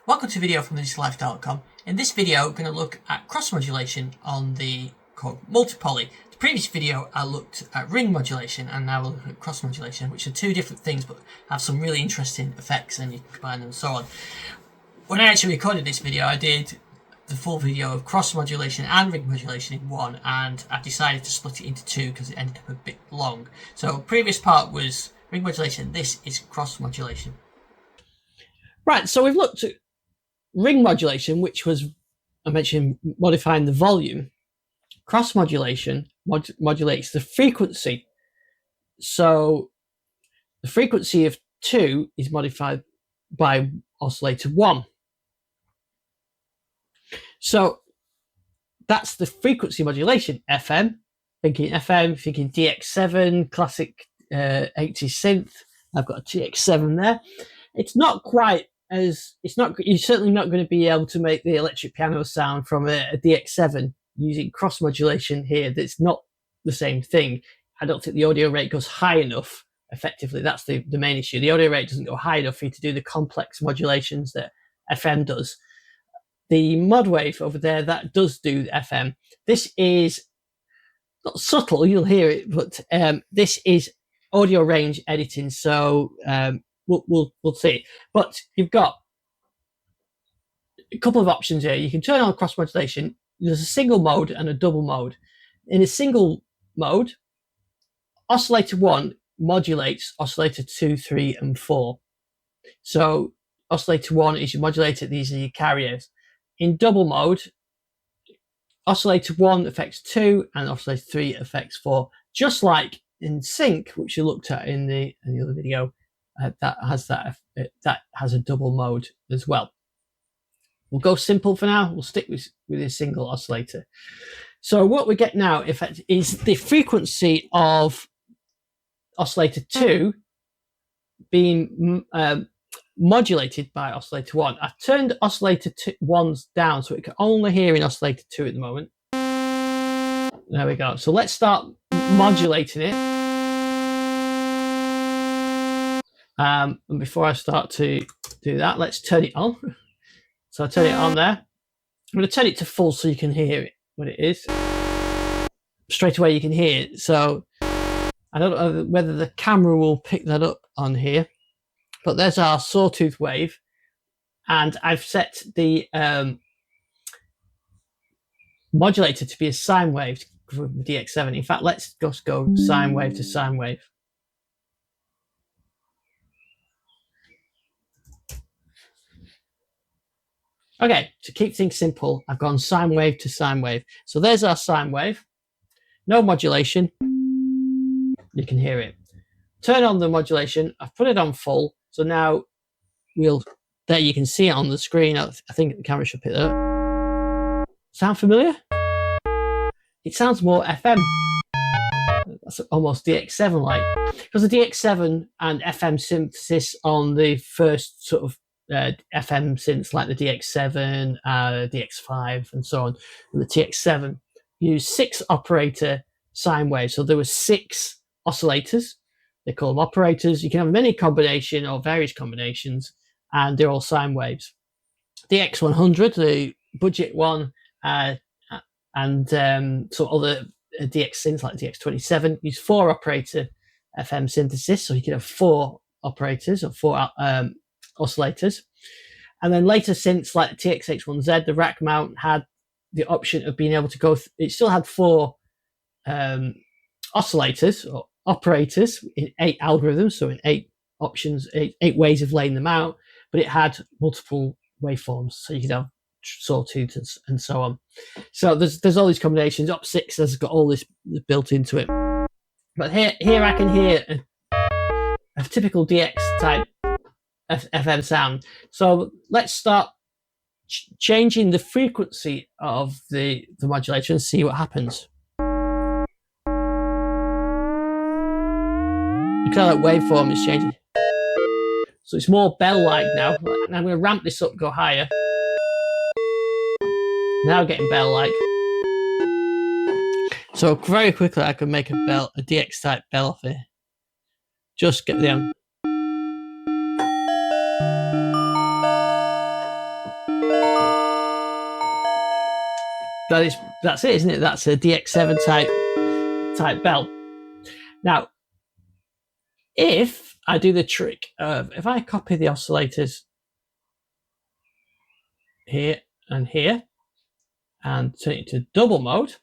Welcome to a video from thedigital-lifestyle.com. In this video, we're going to look at cross-modulation on the Korg multi-poly. The previous video, I looked at ring modulation, and now we'll look at cross-modulation, which are two different things, but have some really interesting effects, and you can combine them and so on. When I actually recorded this video, I did the full video of cross-modulation and ring modulation in one, and I decided to split it into two because it ended up a bit long. So, previous part was ring modulation, this is cross-modulation. Right, so we've looked at ring modulation, which was, I mentioned, modifying the volume. Cross modulation modulates the frequency. So the frequency of 2 is modified by oscillator 1. So that's the frequency modulation. FM, thinking DX7, classic 80s synth. I've got a TX7 there. It's not quite as, you're certainly not going to be able to make the electric piano sound from a DX7 using cross modulation here. That's not the same thing. I don't think the audio rate goes high enough. Effectively, that's the main issue. The audio rate doesn't go high enough for you to do the complex modulations that FM does. The mod wave over there, that does do FM. This is not subtle, you'll hear it, but this is audio range editing. So we'll see. But you've got a couple of options here. You can turn on cross modulation. There's a single mode and a double mode. In a single mode, oscillator 1 modulates oscillator 2, 3, and 4. So oscillator 1 is your modulator, these are your carriers. In double mode, oscillator 1 affects 2 and oscillator 3 affects 4. Just like in sync, which you looked at in the other video, that has a double mode as well. We'll go simple for now. We'll stick with a single oscillator. So what we get now, in fact, is the frequency of oscillator 2 being modulated by oscillator 1. I've turned oscillator 1's down so it can only hear in oscillator 2 at the moment. There we go. So let's start modulating it. And before I start to do that, let's turn it on. So I turn it on there. I'm going to turn it to full so you can hear it, what it is. Straight away you can hear it. So I don't know whether the camera will pick that up on here, but there's our sawtooth wave. And I've set the modulator to be a sine wave for the DX7. In fact, let's just go sine wave to sine wave. Okay, to keep things simple, I've gone sine wave to sine wave. So there's our sine wave. No modulation. You can hear it. Turn on the modulation. I've put it on full. So now there you can see it on the screen. I think the camera should pick that up. Sound familiar? It sounds more FM. That's almost DX7-like. Because the DX7 and FM synthesis on the first sort of FM synths like the DX7, DX5, and so on, and the TX7 use 6 operator sine waves. So there were 6 oscillators. They call them operators. You can have many combination or various combinations, and they're all sine waves. The X100, the budget one, and some other DX synths like DX27 use 4 operator FM synthesis. So you can have 4 operators or 4 oscillators. And then later synths like the TX-H1Z, the rack mount had the option of being able to go, it still had 4 oscillators or operators in 8 algorithms, so in 8 options, 8 ways of laying them out, but it had multiple waveforms, so you could have sawtooth and so on. So there's all these combinations. Op6 has got all this built into it. But here I can hear a typical DX type FM sound. So let's start changing the frequency of the modulator and see what happens. You can tell that waveform is changing. So it's more bell-like now. And I'm going to ramp this up, go higher. Now getting bell-like. So very quickly I can make a DX type bell off here. Just get the that's it, isn't it? That's a DX7 type bell. Now, if I do the trick of, if I copy the oscillators here and here and turn it to double mode,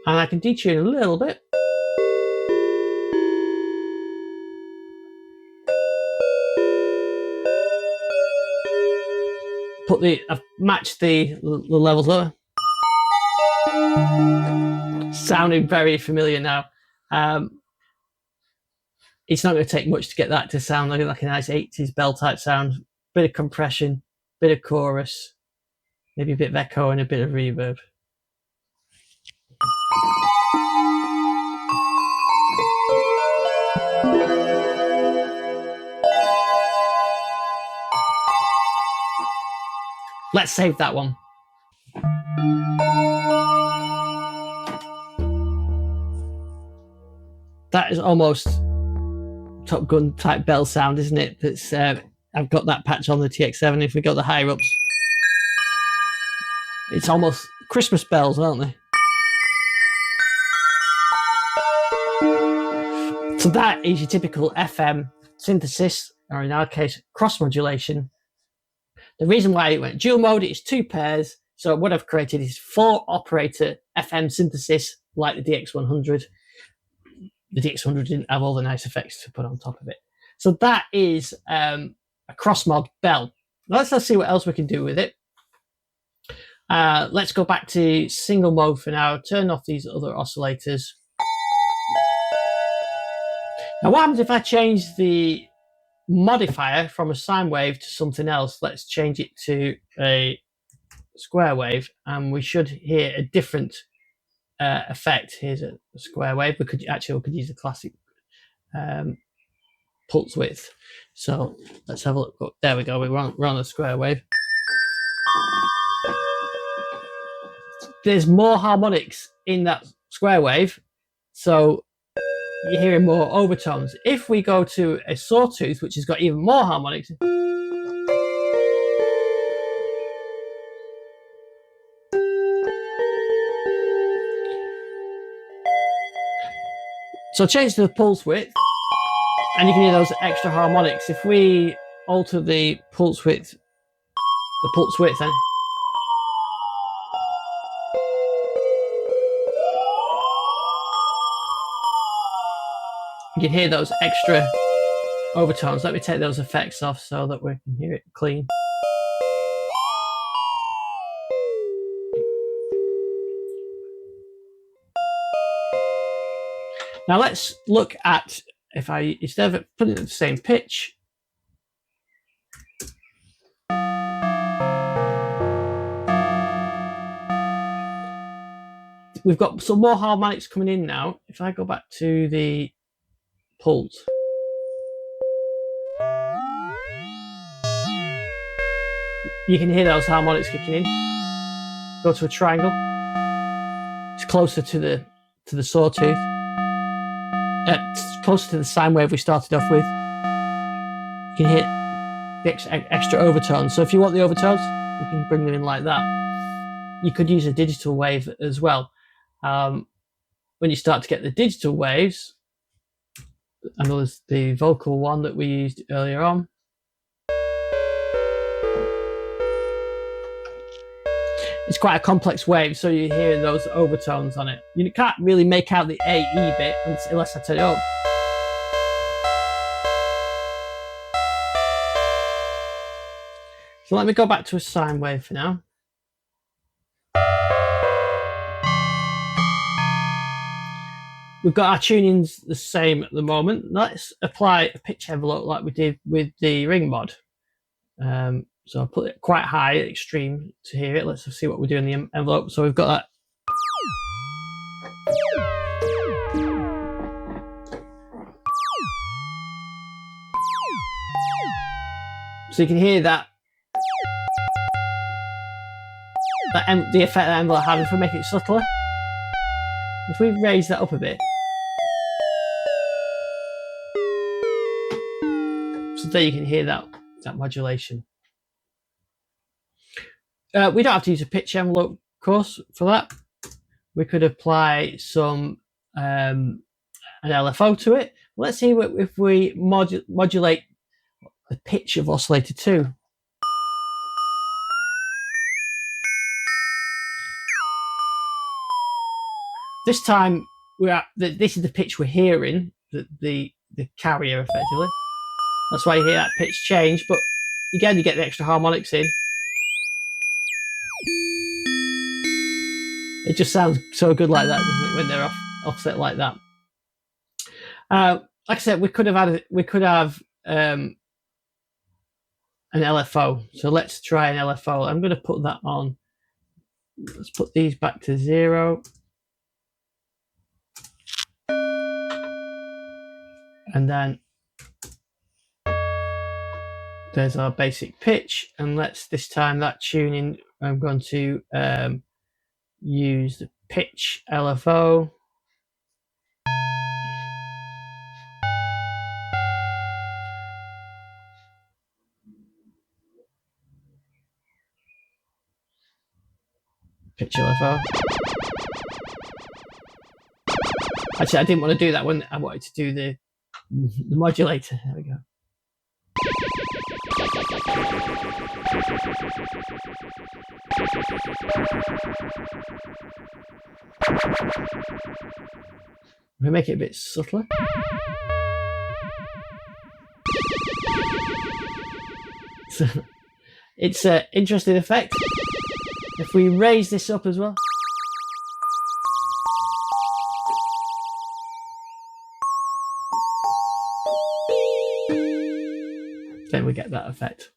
and I can detune a little bit, I've matched the levels lower. Sounding very familiar now. It's not going to take much to get that to sound like a nice 80s bell type sound. Bit of compression, bit of chorus, maybe a bit of echo and a bit of reverb. Let's save that one. That is almost Top Gun type bell sound, isn't it? That's I've got that patch on the TX7. If we got the higher ups, it's almost Christmas bells, aren't they? So that is your typical FM synthesis, or in our case, cross modulation. The reason why it went dual mode is 2 pairs. So what I've created is 4 operator FM synthesis like the DX100. The DX100 didn't have all the nice effects to put on top of it. So that is a cross mod bell. Let's see what else we can do with it. Let's go back to single mode for now. Turn off these other oscillators. Now what happens if I change the modifier from a sine wave to something else? Let's change it to a square wave, and we should hear a different effect. Here's a square wave. We could use a classic pulse width. So let's have a look. Oh, there we go. We're on a square wave. There's more harmonics in that square wave, so you're hearing more overtones. If we go to a sawtooth, which has got even more harmonics, so change to the pulse width, and you can hear those extra harmonics. If we alter the pulse width, then you can hear those extra overtones. Let me take those effects off so that we can hear it clean. Now let's look at, if I, instead of putting it at the same pitch, we've got some more harmonics coming in now. If I go back to the pulse, you can hear those harmonics kicking in. Go to a triangle. It's closer to the sawtooth. It's closer to the sine wave we started off with. You can hear the extra overtones. So if you want the overtones, you can bring them in like that. You could use a digital wave as well. When you start to get the digital waves, and there's the vocal one that we used earlier on. It's quite a complex wave, so you're hearing those overtones on it. You can't really make out the AE bit unless I turn it up. So let me go back to a sine wave for now. We've got our tunings the same at the moment. Let's apply a pitch envelope like we did with the ring mod. So I'll put it quite high, extreme to hear it. Let's see what we do in the envelope. So we've got that. So you can hear that, the effect that envelope had. If we make it subtler, if we raise that up a bit, so there you can hear that modulation. we don't have to use a pitch envelope, of course, for that. We could apply some an LFO to it. Let's see if we modulate the pitch of oscillator 2. This time this is the pitch we're hearing, the carrier effectively. That's why you hear that pitch change, but again you get the extra harmonics in. It just sounds so good like that, doesn't it, when they're offset like that. Like I said, we could have an LFO. So let's try an LFO. I'm going to put that on. Let's put these back to 0. And then there's our basic pitch. And let's this time that tuning, I'm going to use the pitch LFO. Pitch LFO. Actually, I didn't want to do that one. I wanted to do the modulator. There we go. We make it a bit subtler. So it's an interesting effect. If we raise this up as well. Then we get that effect.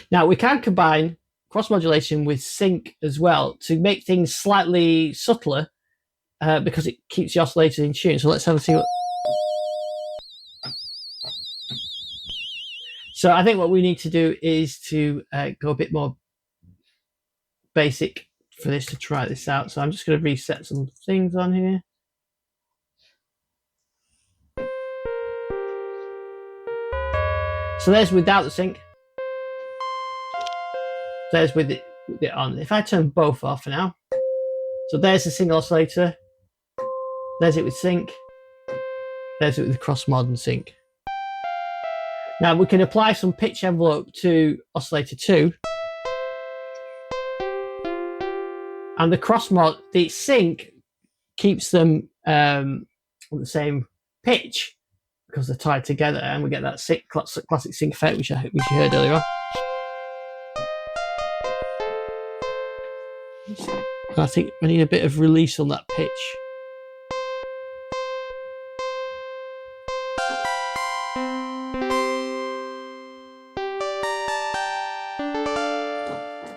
Now we can combine cross modulation with sync as well to make things slightly subtler because it keeps the oscillator in tune. So let's have a see what. So I think what we need to do is to go a bit more basic for this to try this out. So I'm just going to reset some things on here. So there's without the sync. There's with it on. If I turn both off for now, so there's the single oscillator. There's it with sync. There's it with cross mod and sync. Now we can apply some pitch envelope to oscillator 2. And the cross mod, the sync keeps them on the same pitch because they're tied together, and we get that classic sync effect which you heard earlier on. I think we need a bit of release on that pitch.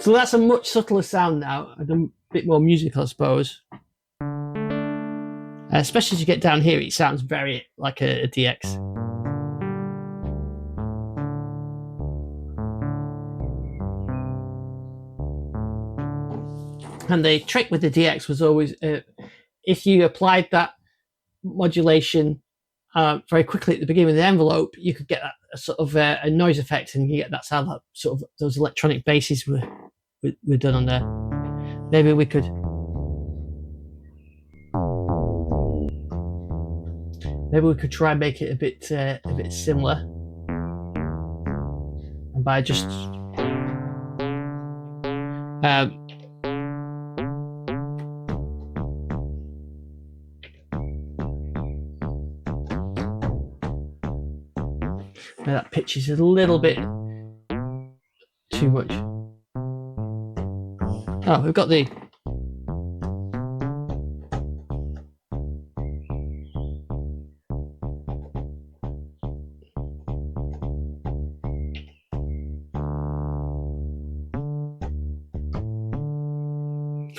So that's a much subtler sound now, and a bit more musical, I suppose. Especially as you get down here, it sounds very like a DX. And the trick with the DX was always, if you applied that modulation very quickly at the beginning of the envelope, you could get a sort of a noise effect, and you get that sound, that sort of those electronic basses were done on there. Maybe we could. Maybe we could try and make it a bit similar, and by just that pitch is a little bit too much. Oh, we've got the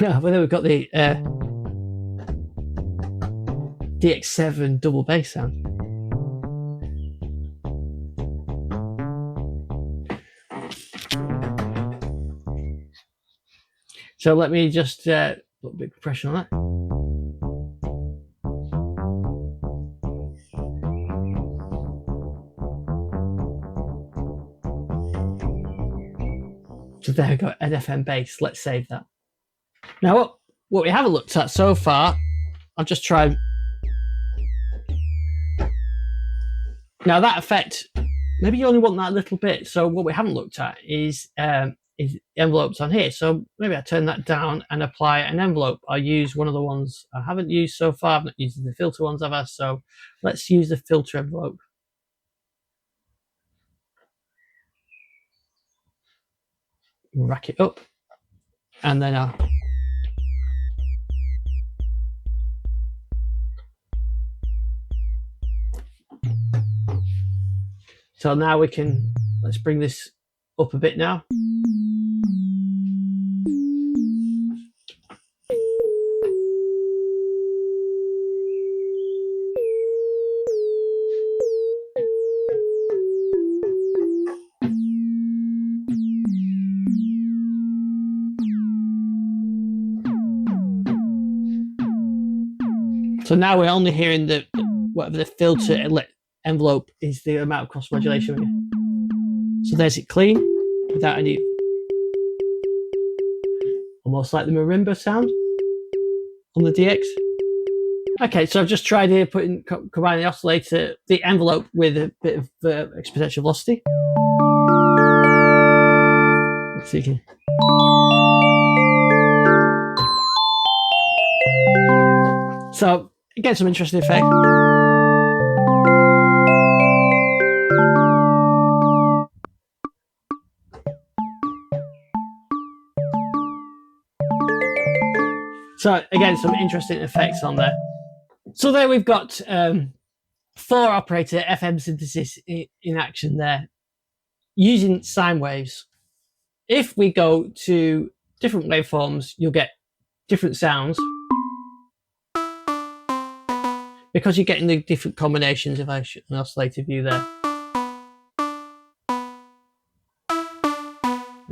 well, then we've got the DX7 double bass sound. So let me just put a bit of pressure on that. So there we go, an FM bass. Let's save that. Now what we haven't looked at so far, I'll just try. Now that effect, maybe you only want that little bit. So what we haven't looked at is envelopes on here. So maybe I turn that down and apply an envelope. I'll use one of the ones I haven't used so far. I've not used the filter ones ever. So let's use the filter envelope. Rack it up, and then I'll so now we can, let's bring this up a bit now. So now we're only hearing the whatever the filter envelope is, the amount of cross modulation. So there's it clean without any, almost like the marimba sound on the DX. Okay, so I've just tried here combining the oscillator, the envelope with a bit of exponential velocity. Let's see again. So again, some interesting effect. So again, some interesting effects on there. So there we've got 4-operator FM synthesis in action there, using sine waves. If we go to different waveforms, you'll get different sounds, because you're getting the different combinations of an oscillator view there.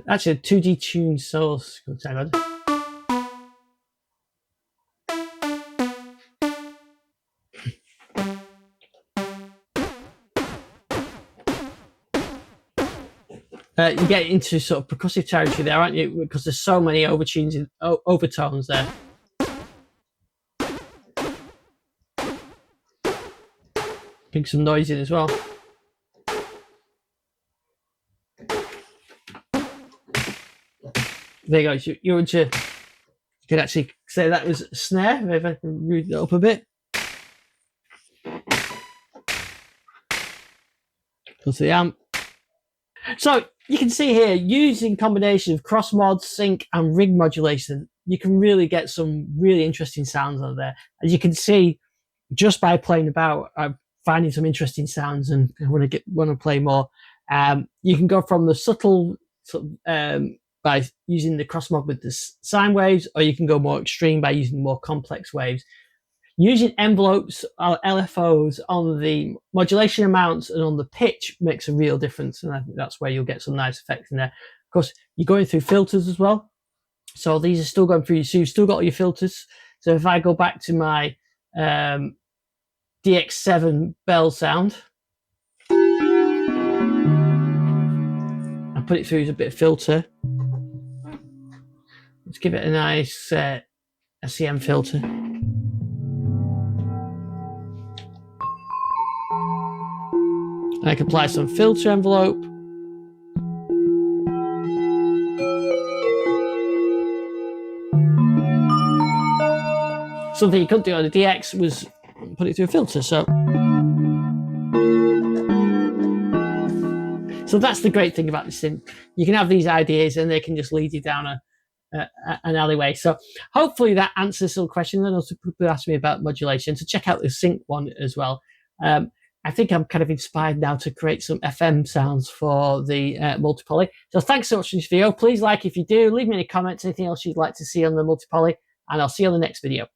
Actually, a 2D tuned source. You get into sort of percussive territory there, aren't you? Because there's so many overtones there. Bring some noise in as well. There you go. So you can actually say that was a snare. If I can move it up a bit. Go to the amp. So you can see here, using combination of cross mod, sync, and rig modulation, you can really get some really interesting sounds out there. As you can see, just by playing about, I'm finding some interesting sounds, and I want to play more. You can go from the subtle by using the cross mod with the sine waves, or you can go more extreme by using more complex waves. Using envelopes or LFOs on the modulation amounts and on the pitch makes a real difference, and I think that's where you'll get some nice effects in there. Of course, you're going through filters as well, so these are still going through. So you've still got all your filters. So if I go back to my DX7 bell sound, I put it through as a bit of filter. Let's give it a nice SEM filter. I can apply some filter envelope. Something you couldn't do on the DX was put it through a filter. So that's the great thing about this synth. You can have these ideas and they can just lead you down an alleyway. So hopefully that answers some questions. And also people ask me about modulation. So check out the sync one as well. I think I'm kind of inspired now to create some FM sounds for the multipoly. So thanks so much for this video. Please like if you do. Leave me any comments, anything else you'd like to see on the multipoly, and I'll see you on the next video.